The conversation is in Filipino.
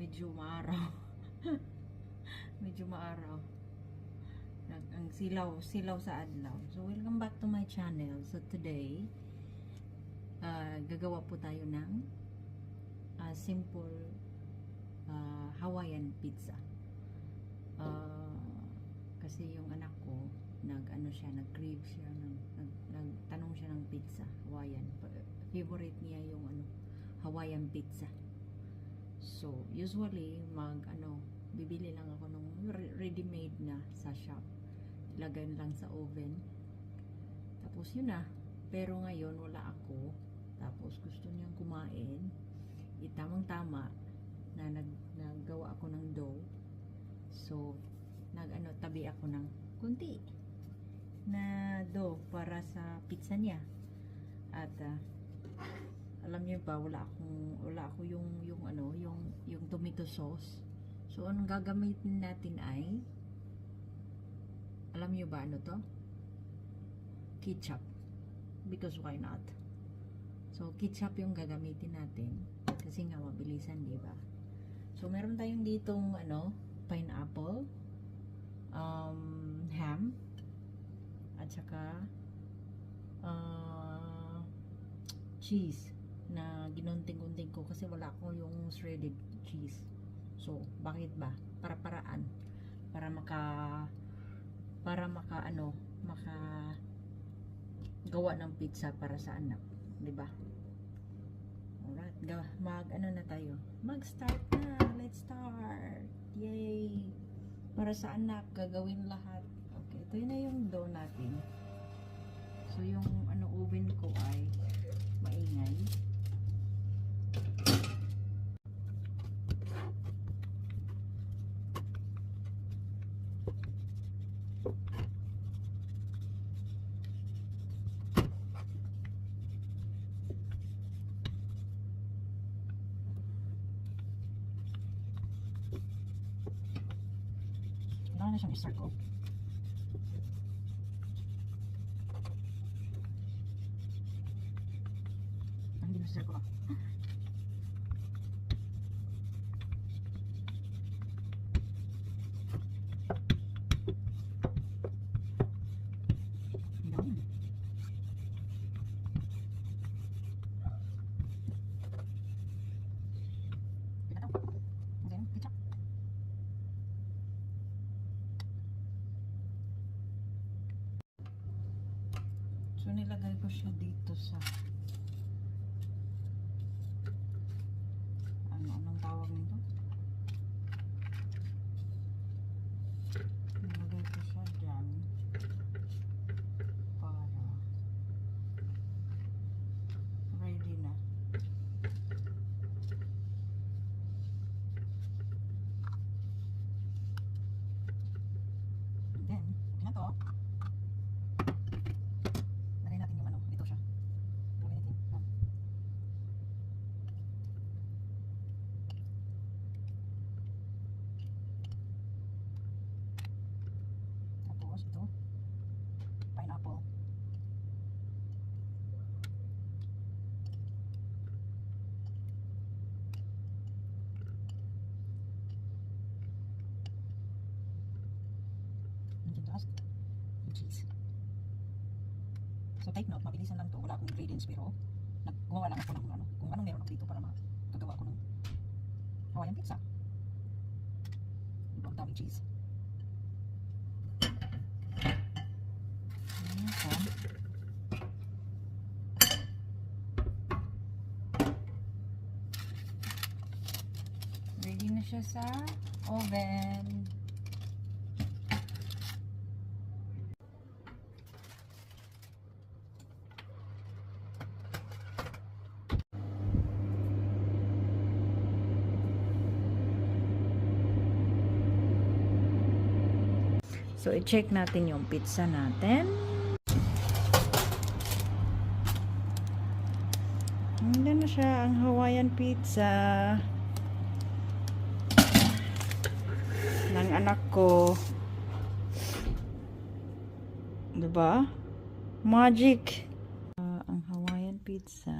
medyo maaraw. Medyo maaraw. Ang silaw sa adlaw. So, welcome back to my channel. So, today, gagawa po tayo ng simple Hawaiian pizza. Kasi yung anak ko, nag-crave siya, nagtanong siya ng pizza, Hawaiian. Favorite niya yung Hawaiian pizza. So, usually, bibili lang ako ng ready-made na sa shop. Ilagay lang sa oven. Tapos yun na. Pero ngayon, wala ako. Tapos gusto niyang kumain. Itamang-tama na naggawa ako ng dough. So, tabi ako ng kunti na dough para sa pizza niya. At, alam niyo ba, wala ako yung tomato sauce. So, anong gagamitin natin ay, alam niyo ba ano to? Ketchup. Because why not? So, ketchup yung gagamitin natin. Kasi nga, mabilisan, di ba? So, meron tayong ditong, pineapple, ham, at saka, cheese na ginunting-unting ko kasi wala ko yung shredded cheese. So, bakit ba? Para-paraan. Para gawa ng pizza para sa anak. 'Di ba? Alright. Na tayo. Mag-start na. Let's start. Yay! Para sa anak, gagawin lahat. Okay. Ito na yung dough natin. So, yung oven ko ay maingay. Kailangan na siyang i-circle. Hindi na circle. So, nilagay ko siya dito sa anong tawag nito? Nilagay ko siya dyan para ready na. And then, okay na to. Ito, pineapple. And just yung cheese. So take note, mabilisan lang to. Wala akong ingredients pero gumawa lang ako ng kung anong meron ako dito para magagawa ako ng Hawaiian pizza. Ang dami cheese. Ready na siya sa oven. So, i-check natin yung pizza natin. Handa na siya ang Hawaiian pizza ng anak ko. Diba? Magic! Ang Hawaiian pizza.